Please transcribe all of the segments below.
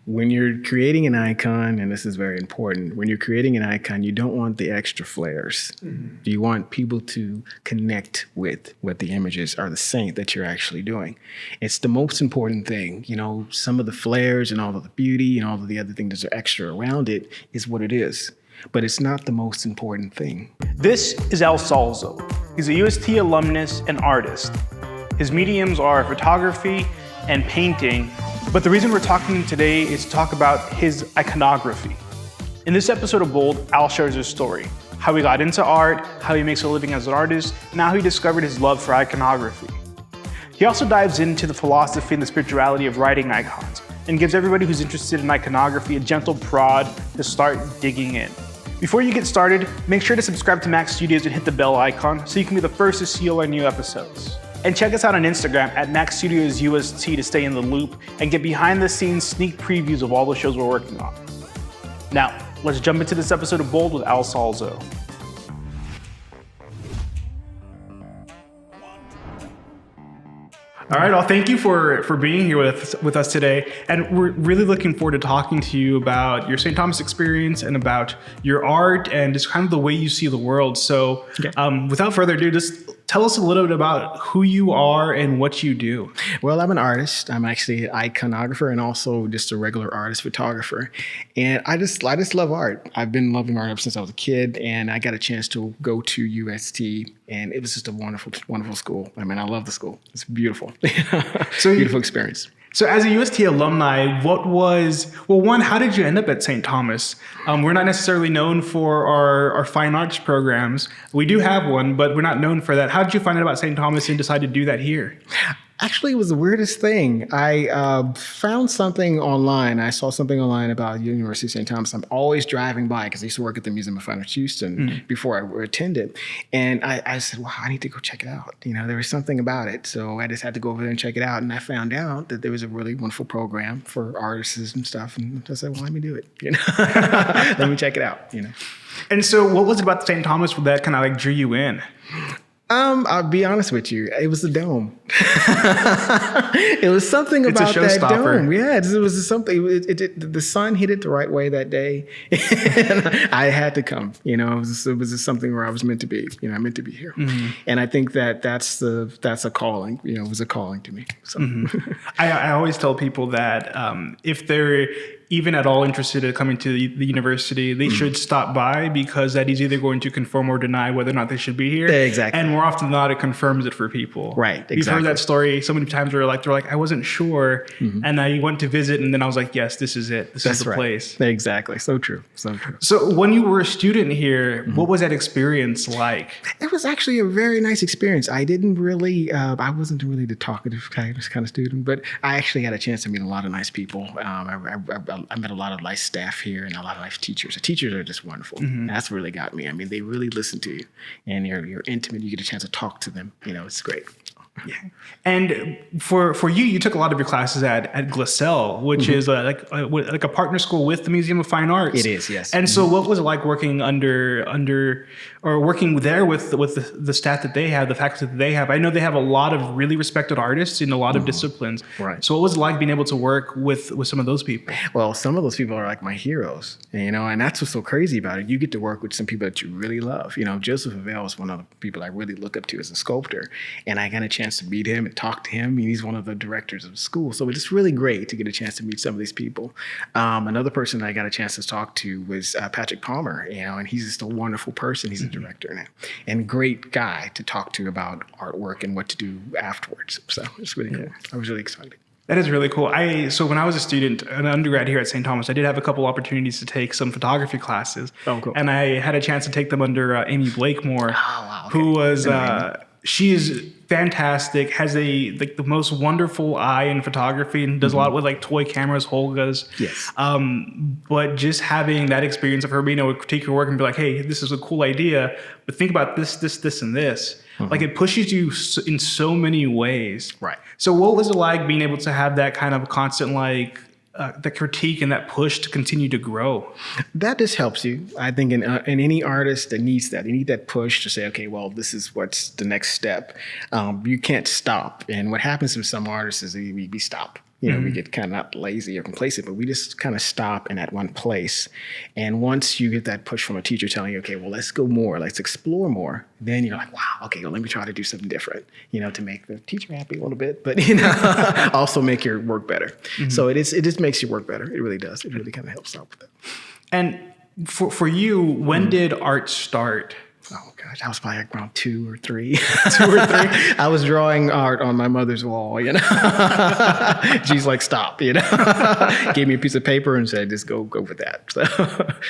when you're creating an icon, and this is very important, when you're creating an icon, you don't want the extra flares. You want people to connect with what the images are, the saint that you're actually doing. It's the most important thing. Some of the flares and all of the beauty and all of the other things that are extra around it is what it is. But it's not the most important thing. This is Saulso. He's a UST alumnus and artist. His mediums are photography and painting, but the reason we're talking today is to talk about his iconography. In this episode of Bold, Al shares his story, how he got into art, how he makes a living as an artist, and how he discovered his love for iconography. He also dives into the philosophy and the spirituality of writing icons, and gives everybody who's interested in iconography a gentle prod to start digging in. Before you get started, make sure to subscribe to Max Studios and hit the bell icon so you can be the first to see all our new episodes. And check us out on Instagram at Max Studios UST to stay in the loop and get behind the scenes sneak previews of all the shows we're working on. Now, let's jump into this episode of Bold with Saulso. All right, well, thank you for being here with us today. And we're really looking forward to talking to you about your St. Thomas experience and about your art and just kind of the way you see the world. So without further ado, just tell us a little bit about who you are and what you do. Well, I'm an artist. I'm actually an iconographer and also just a regular artist photographer. And I just love art. I've been loving art ever since I was a kid, and I got a chance to go to UST, and it was just a wonderful, wonderful school. I mean, I love the school. It's beautiful. Beautiful experience. So as a UST alumni, one, how did you end up at St. Thomas? We're not necessarily known for our fine arts programs. We do have one, but we're not known for that. How did you find out about St. Thomas and decide to do that here? Actually, it was the weirdest thing. I found something online. I saw something online about University of St. Thomas. I'm always driving by because I used to work at the Museum of Fine Arts Houston before I attended. And I said, wow, I need to go check it out. There was something about it. So I just had to go over there and check it out. And I found out that there was a really wonderful program for artists and stuff. And I said, well, let me do it. Let me check it out. And so what was it about St. Thomas that kind of drew you in? I'll be honest with you. It was the dome. It was something about that dome. Yeah, it was something. The sun hit it the right way that day, and I had to come. It was just something where I was meant to be. I meant to be here, and I think that's a calling. It was a calling to me. So. I always tell people that if they're even at all interested in coming to the university, they should stop by, because that is either going to confirm or deny whether or not they should be here. Exactly. And more often than not, it confirms it for people. Right. Exactly. We've heard that story so many times where they're like, I wasn't sure. And I went to visit, and then I was like, yes, this is it. This is the place. Exactly. So true. So true. So when you were a student here, what was that experience like? It was actually a very nice experience. I wasn't really the talkative kind of student, but I actually had a chance to meet a lot of nice people. I met a lot of nice staff here and a lot of nice teachers. The teachers are just wonderful. That's what really got me. I mean, they really listen to you, and you're intimate. You get a chance to talk to them. It's great. Yeah. And for you took a lot of your classes at Glassell, which is like a partner school with the Museum of Fine Arts. It is, yes. And so what was it like working or working there with the staff that they have, the faculty that they have? I know they have a lot of really respected artists in a lot of disciplines. Right. So what was it like being able to work with some of those people? Well, some of those people are like my heroes, and that's what's so crazy about it. You get to work with some people that you really love. Joseph Avell is one of the people I really look up to as a sculptor, and I got a chance to meet him and talk to him. He's one of the directors of the school. So it's really great to get a chance to meet some of these people. Another person I got a chance to talk to was Patrick Palmer, and he's just a wonderful person. He's a director now, and great guy to talk to about artwork and what to do afterwards. So it's really cool. I was really excited. That is really cool. So when I was a student, an undergrad here at St. Thomas, I did have a couple opportunities to take some photography classes. Oh, cool. And I had a chance to take them under Amy Blakemore, okay. who was she is fantastic, has the most wonderful eye in photography, and does a lot with toy cameras, Holgas. Yes. But just having that experience of her being able to critique your work and be like, hey, this is a cool idea, but think about this, and this. It pushes you in so many ways. Right. So what was it like being able to have that kind of constant that critique and that push to continue to grow? That just helps you. I think in any artist that needs that, you need that push to say, okay, well, this is what's the next step. You can't stop. And what happens with some artists is we stop. You know, we get kind of not lazy or complacent, but we just kind of stop in at one place. And once you get that push from a teacher telling you, okay, well, let's go more, let's explore more, then you're like, wow, okay, well, let me try to do something different, you know, to make the teacher happy a little bit, but, you know, also make your work better. So it just makes your work better. It really does. It really kind of helps out with it. And for you, when did art start? Oh gosh, I was probably like around 2 or 3. 2 or 3. I was drawing art on my mother's wall, you know. She's like, stop, you know. Gave me a piece of paper and said, just go with that.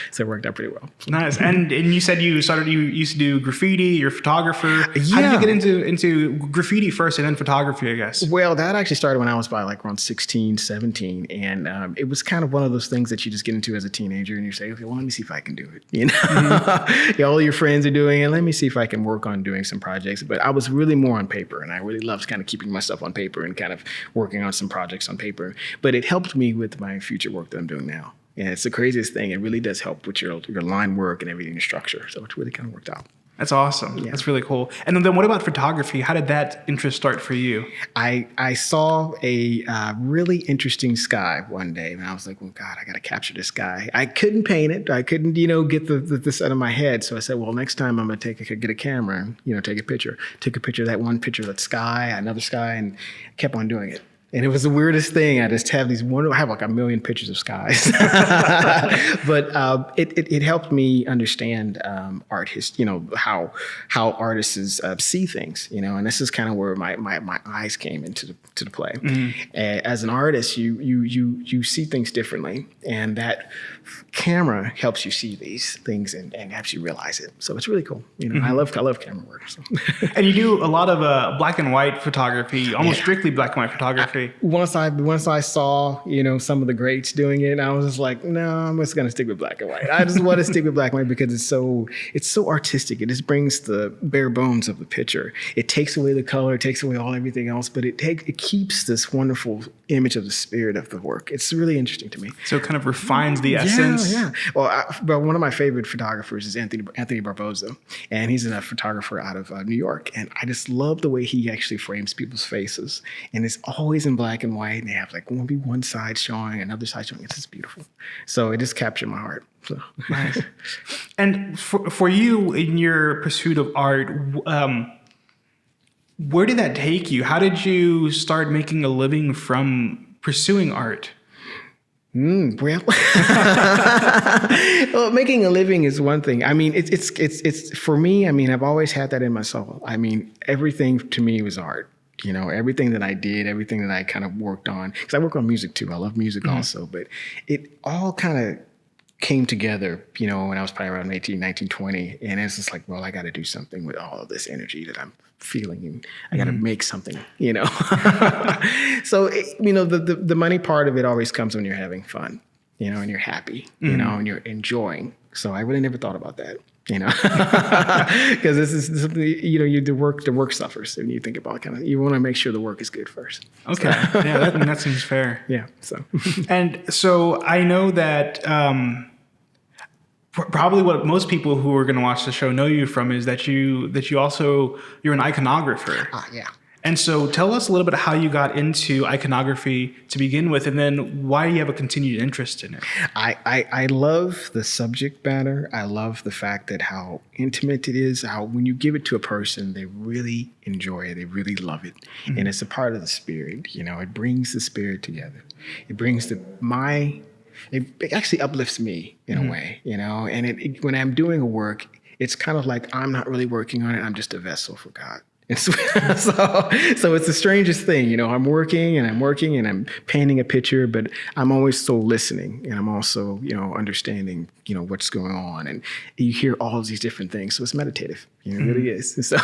So it worked out pretty well. Nice. And you said you used to do graffiti, you're a photographer. How did you get into graffiti first and then photography, I guess? Well, that actually started when I was probably like around 16, 17. And it was kind of one of those things that you just get into as a teenager and you say, okay, well, let me see if I can do it. You know, all your friends are doing it. Let me see if I can work on doing some projects. But I was really more on paper, and I really loved kind of keeping myself on paper and kind of working on some projects on paper. But it helped me with my future work that I'm doing now. And it's the craziest thing. It really does help with your line work and everything, your structure. So it's really kind of worked out. That's awesome. Yeah. That's really cool. And then what about photography? How did that interest start for you? I saw a really interesting sky one day, and I was like, well, God, I got to capture this sky. I couldn't paint it. I couldn't, get this out of my head. So I said, well, next time I'm going to get a camera and, take a picture. Took a picture of that one picture of that sky, another sky, and kept on doing it. And it was the weirdest thing. I just have I have like a million pictures of skies. But it helped me understand art history, how artists see things, and this is kind of where my eyes came into the play. As an artist, you see things differently, and that camera helps you see these things and helps you realize it. So it's really cool. I love camera work. So. And you do a lot of black and white photography, almost strictly black and white photography. Once I saw, some of the greats doing it, I was just like, no, I'm just gonna stick with black and white. I just want to stick with black and white because it's so artistic. It just brings the bare bones of the picture. It takes away the color, it takes away everything else, but it keeps this wonderful image of the spirit of the work. It's really interesting to me. So it kind of refines the essence. Yeah. Well, one of my favorite photographers is Anthony Barboza, and he's a photographer out of New York, and I just love the way he actually frames people's faces, and it's always in black and white, and they have like one side showing, another side showing. It's just beautiful. So it just captured my heart. So. Nice. And for you in your pursuit of art, where did that take you? How did you start making a living from pursuing art? Well, making a living is one thing. I mean, it's for me. I mean, I've always had that in my soul. I mean, everything to me was art. Everything that I did, everything that I kind of worked on, because I work on music too. I love music also, but it all kind of came together, when I was probably around 18, 19, 20. And it's just like, well, I got to do something with all of this energy that I'm feeling, and I got to make something, So, the money part of it always comes when you're having fun, and you're happy, and you're enjoying. So I really never thought about that. Because this is something, the work suffers, and you think about you want to make sure the work is good first. Okay. So. Yeah, that seems fair. Yeah. So, and so I know that probably what most people who are going to watch the show know you from is that you're an iconographer. Yeah. And so tell us a little bit how you got into iconography to begin with, and then why you have a continued interest in it. I love the subject matter. I love the fact that how intimate it is, how when you give it to a person, they really enjoy it. They really love it. And it's a part of the spirit. It brings the spirit together. It brings it actually uplifts me in a way, and when I'm doing a work, it's kind of like I'm not really working on it. I'm just a vessel for God. So it's the strangest thing, I'm working and I'm painting a picture, but I'm always so listening, and I'm also, understanding, what's going on, and you hear all of these different things. So it's meditative, it really is. So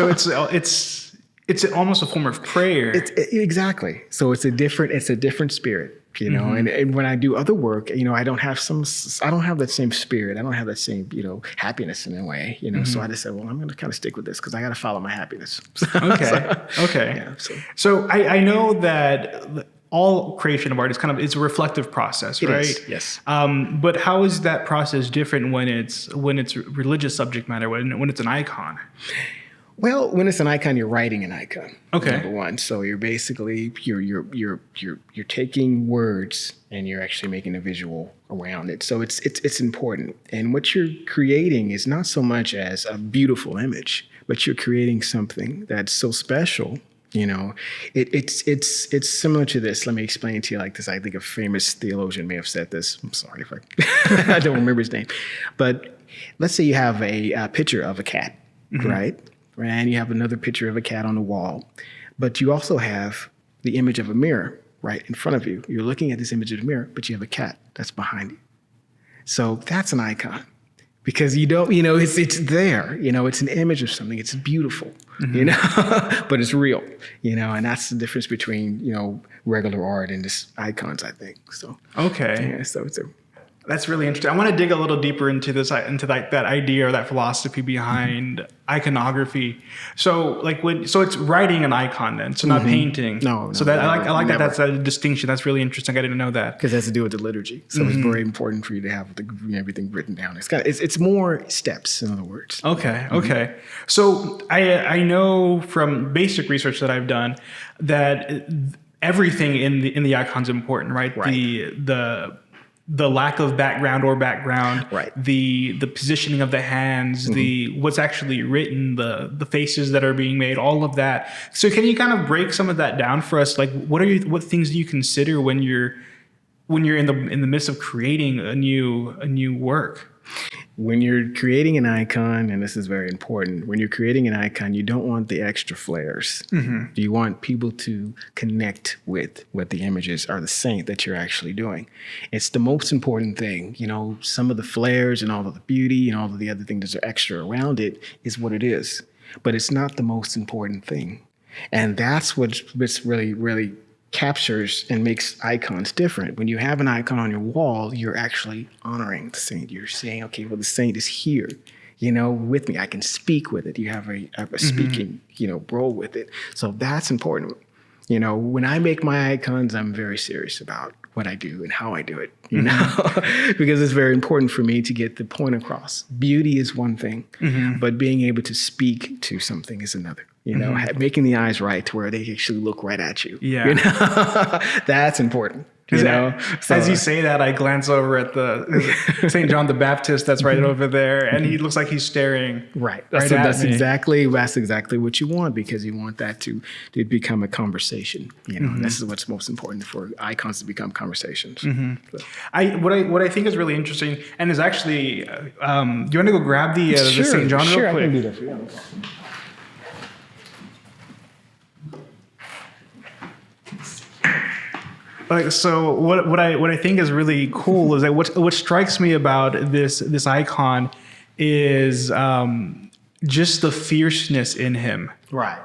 it's almost a form of prayer. Exactly. So it's a different spirit. And when I do other work, I don't have that same spirit. I don't have that same, happiness in a way, So I just said, well, I'm going to kind of stick with this because I got to follow my happiness. Okay. Okay. Yeah, so I know that all creation of art it's a reflective process, right? It is, yes. But how is that process different when it's religious subject matter, when it's an icon? Well, when it's an icon, you're writing an icon. Okay. Number one. So you're basically you're taking words and you're actually making a visual around it. So it's important. And what you're creating is not so much as a beautiful image, but you're creating something that's so special. You know, it's similar to this. Let me explain it to you like this. I think a famous theologian may have said this. I'm sorry if I don't remember his name. But let's say you have a picture of a cat, right? And you have another picture of a cat on the wall. But you also have the image of a mirror right in front of you. You're looking at this image of the mirror, but you have a cat that's behind you. So that's an icon. Because you don't, it's there, it's an image of something. It's beautiful, but it's real, and that's the difference between, regular art and just icons, I think. So, okay. Yeah, so that's really interesting. I want to dig a little deeper into this, into that idea or that philosophy behind iconography. So it's writing an icon then, so not painting. No. So I like that. That's a distinction. That's really interesting. I didn't know that because it has to do with the liturgy. So it's very important for you to have everything written down. It's more steps, in other words. Okay. Okay. So I know from basic research that I've done that everything in the icon's important, right? The lack of background, right? The positioning of the hands, what's actually written, the faces that are being made, all of that. So can you kind of break some of that down for us? Like, what things do you consider when you're in the midst of creating a new work? When you're creating an icon, and this is very important, when you're creating an icon, you don't want the extra flares. You want people to connect with what the images are, the saint that you're actually doing. It's the most important thing. Some of the flares and all of the beauty and all of the other things that are extra around it is what it is. But it's not the most important thing. And that's what's really, really captures and makes icons different. When you have an icon on your wall, you're actually honoring the saint. You're saying, okay, well, the saint is here, with me. I can speak with it. You have a speaking, role with it. So that's important. When I make my icons, I'm very serious about what I do and how I do it, because it's very important for me to get the point across. Beauty is one thing, but being able to speak to something is another. Making the eyes right to where they actually look right at you. Yeah. That's important. So, as you say that, I glance over at the St. John the Baptist that's right over there, and he looks like he's staring right at that's me. Exactly what you want, because you want that to become a conversation. This is what's most important, for icons to become conversations. So. What I think is really interesting, and is actually, do you want to go grab the St. John real quick? I can do that for you. So what I think is really cool is that what strikes me about this icon is just the fierceness in him. Right.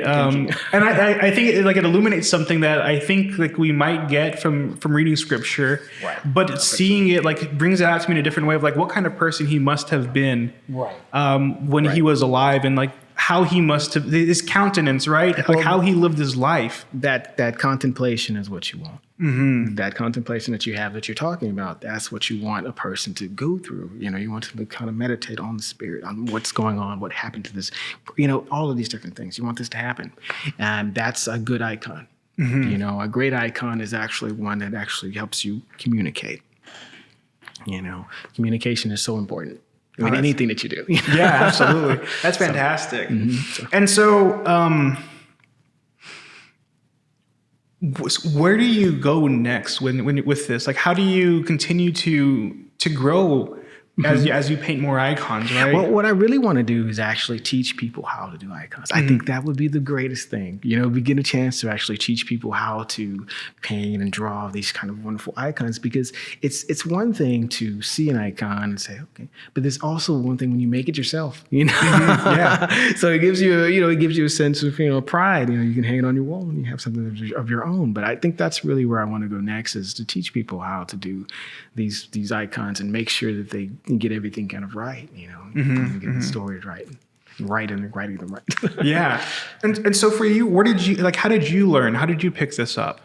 And I think it illuminates something that I think we might get from reading scripture, right? But seeing it brings it out to me in a different way of what kind of person he must have been, when he was alive, and how he must have, his countenance, right? How he lived his life. That contemplation is what you want. That contemplation that you have, that you're talking about, that's what you want a person to go through. You want to kind of meditate on the spirit, on what's going on, what happened to this, all of these different things. You want this to happen. And that's a good icon. A great icon is actually one that actually helps you communicate. Communication is so important. Anything that you do. Yeah, absolutely. That's fantastic. And so, where do you go next when with this? How do you continue to grow as you paint more icons, right? Well, what I really want to do is actually teach people how to do icons. I think that would be the greatest thing. We get a chance to actually teach people how to paint and draw these kind of wonderful icons, because it's one thing to see an icon and say, okay, but there's also one thing when you make it yourself, Yeah. So it gives you a sense of, pride. You can hang it on your wall and you have something of your own. But I think that's really where I want to go next, is to teach people how to do these icons and make sure that they get everything kind of right, get the stories right and writing them right. Yeah. And so for you, how did you learn? How did you pick this up?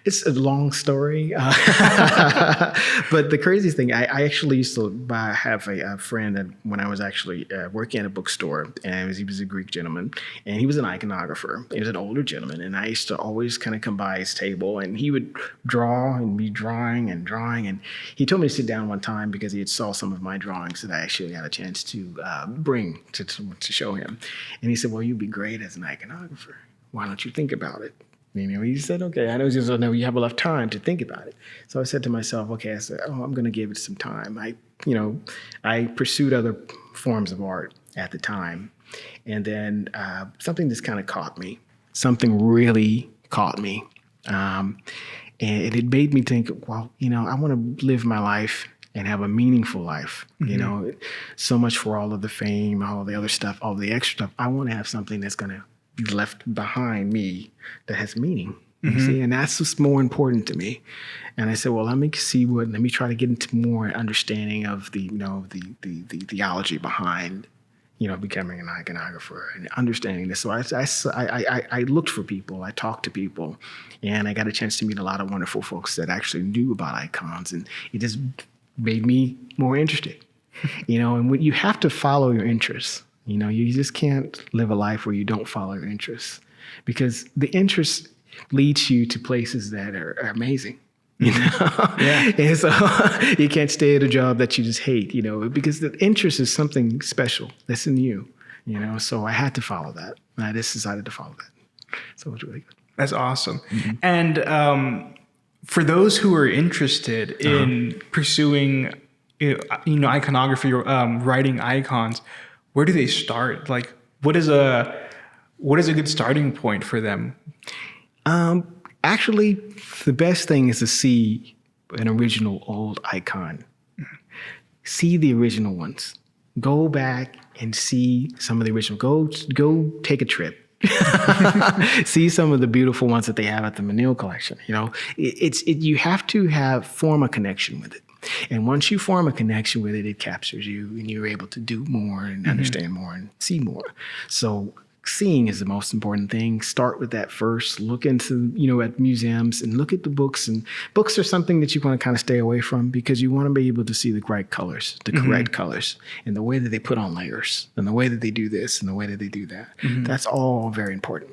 It's a long story, but the craziest thing, I actually used to have a friend that when I was actually working at a bookstore, and he was a Greek gentleman, and he was an iconographer. He was an older gentleman, and I used to always kind of come by his table, and he would draw and be drawing, and he told me to sit down one time because he had saw some of my drawings that I actually had a chance to bring to show him, and he said, "Well, you'd be great as an iconographer. Why don't you think about it?" He said, okay, I know you have enough time to think about it. So I said to myself, okay, I'm going to give it some time. I pursued other forms of art at the time. And then something just kind of caught me. Something really caught me. And it made me think, well, I want to live my life and have a meaningful life. Mm-hmm. So much for all of the fame, all the other stuff, all the extra stuff. I want to have something that's going to left behind me that has meaning. You see, and that's what's more important to me. And I said, well, let me try to get into more understanding of the theology behind, becoming an iconographer and understanding this. So I looked for people, I talked to people, and I got a chance to meet a lot of wonderful folks that actually knew about icons, and it just made me more interested. And when you have to follow your interests. You just can't live a life where you don't follow your interests, because the interests leads you to places that are amazing. Yeah. And so you can't stay at a job that you just hate, because the interest is something special that's in you, so I had to follow that. And I just decided to follow that. So it was really good. That's awesome. Mm-hmm. And for those who are interested in pursuing, iconography or writing icons, where do they start? Like, what is a good starting point for them? Actually, the best thing is to see an original old icon. See the original ones. Go back and see some of the original. Go take a trip. See some of the beautiful ones that they have at the Menil collection. You have to form a connection with it. And once you form a connection with it, it captures you, and you're able to do more and understand more and see more. So seeing is the most important thing. Start with that first. Look into, at museums and look at the books. And books are something that you want to kind of stay away from, because you want to be able to see the right colors, the correct colors, and the way that they put on layers, and the way that they do this, and the way that they do that. That's all very important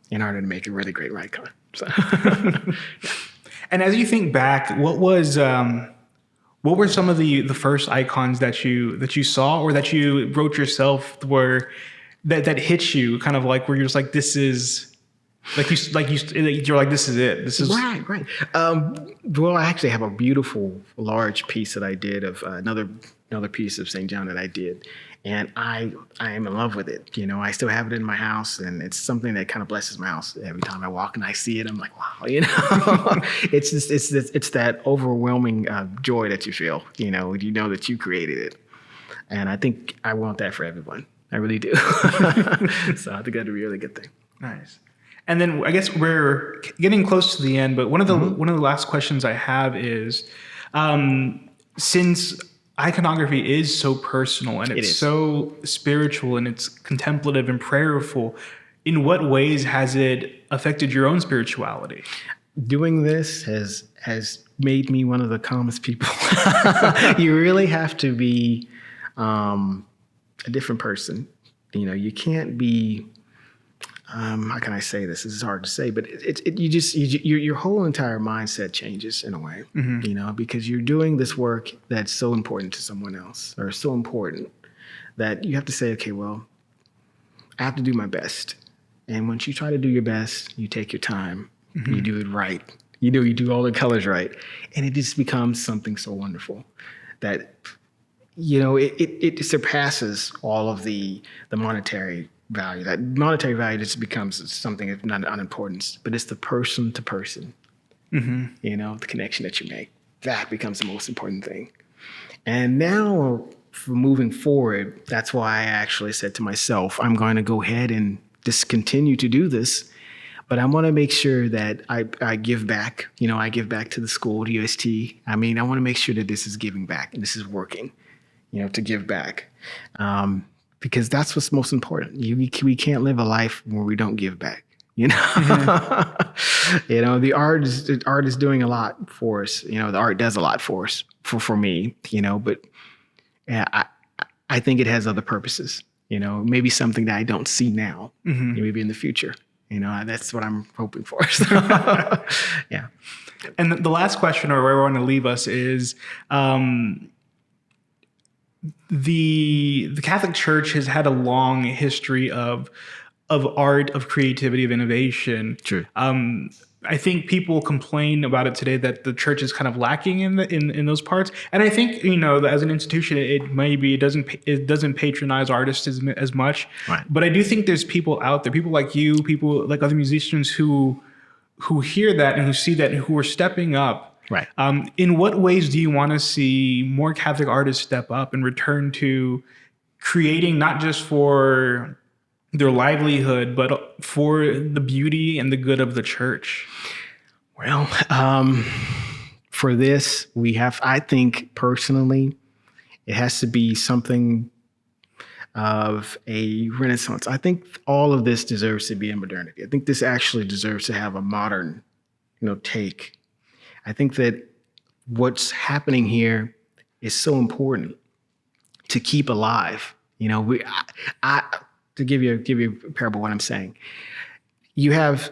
in order to make a really great icon. So. And as you think back, what were some of the first icons that you saw or that you wrote yourself that hit you, kind of like where you're just like, this is you're like, this is it. This is right. Well, I actually have a beautiful large piece that I did of another piece of St. John that I did, and I am in love with it. I still have it in my house, and it's something that kind of blesses my house. Every time I walk and I see it, I'm like, wow, it's that overwhelming joy that you feel, you know that you created it. And I think I want that for everyone. I really do. So I think that'd be a really good thing. Nice. And then I guess we're getting close to the end, but one of the last questions I have is, since iconography is so personal and it's so spiritual and it's contemplative and prayerful, in what ways has it affected your own spirituality? Doing this has made me one of the calmest people. You really have to be a different person. You can't be. How can I say this? This is hard to say, but your whole entire mindset changes in a way, because you're doing this work that's so important to someone else, or so important that you have to say, okay, well, I have to do my best. And once you try to do your best, you take your time, you do it right. You do all the colors right. And it just becomes something so wonderful that, it surpasses all of the monetary value. That monetary value just becomes something of not unimportance, but it's the person to person, the connection that you make. That becomes the most important thing. And now, for moving forward, that's why I actually said to myself, I'm going to go ahead and just continue to do this, but I want to make sure that I give back. I give back to the school, to UST. I want to make sure that this is giving back and this is working, to give back. Because that's what's most important. We can't live a life where we don't give back, The art is doing a lot for us. The art does a lot for us, for me, but yeah, I think it has other purposes, maybe something that I don't see now, maybe in the future, that's what I'm hoping for. So, yeah. And the last question, or where I want to leave us, is the Catholic Church has had a long history of art, of creativity, of innovation. True. I think people complain about it today that the church is kind of lacking in those parts. And I think, as an institution, it doesn't patronize artists as much. Right. But I do think there's people out there, people like you, people like other musicians who hear that and who see that and who are stepping up. Right. In what ways do you want to see more Catholic artists step up and return to creating not just for their livelihood, but for the beauty and the good of the church? Well, for this, I think personally, it has to be something of a renaissance. I think all of this deserves to be in modernity. I think this actually deserves to have a modern, take. I think that what's happening here is so important to keep alive. To give you a parable of what I'm saying, you have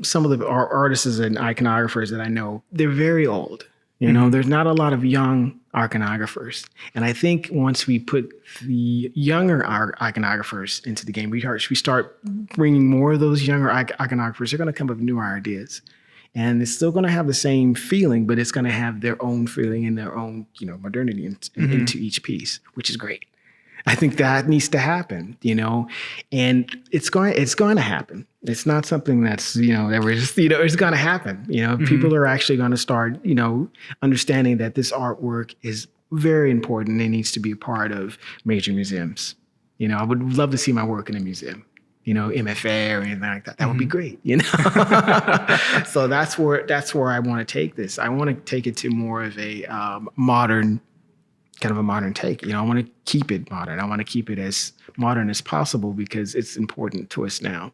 some of the artists and iconographers that I know. They're very old. There's not a lot of young iconographers, and I think once we put the younger iconographers into the game, we start bringing more of those younger iconographers. They're going to come up with newer ideas. And it's still going to have the same feeling, but it's going to have their own feeling and their own, modernity into each piece, which is great. I think that needs to happen, and it's going to happen. It's not something that's, that we're just, it's going to happen. People are actually going to start, understanding that this artwork is very important and needs to be a part of major museums. I would love to see my work in a museum. MFA or anything like that. That would be great, So that's where I want to take this. I want to take it to more of a modern take. I want to keep it modern. I want to keep it as modern as possible because it's important to us now.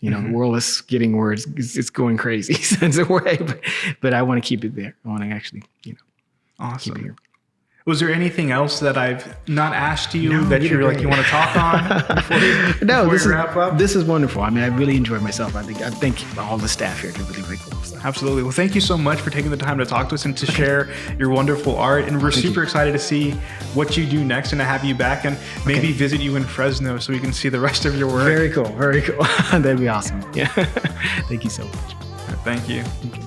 The world is getting where it's going crazy in a way, but I want to keep it there. I want to actually, awesome. Keep it here. Was there anything else that I've not asked you that you want to talk on before we wrap up? This is wonderful. I mean, I really enjoyed myself. I think all the staff here did really cool stuff. Absolutely. Well, thank you so much for taking the time to talk to us and to share your wonderful art. And we're super excited to see what you do next and to have you back and maybe visit you in Fresno so we can see the rest of your work. Very cool. Very cool. That'd be awesome. Yeah. Thank you so much. Thank you. Okay.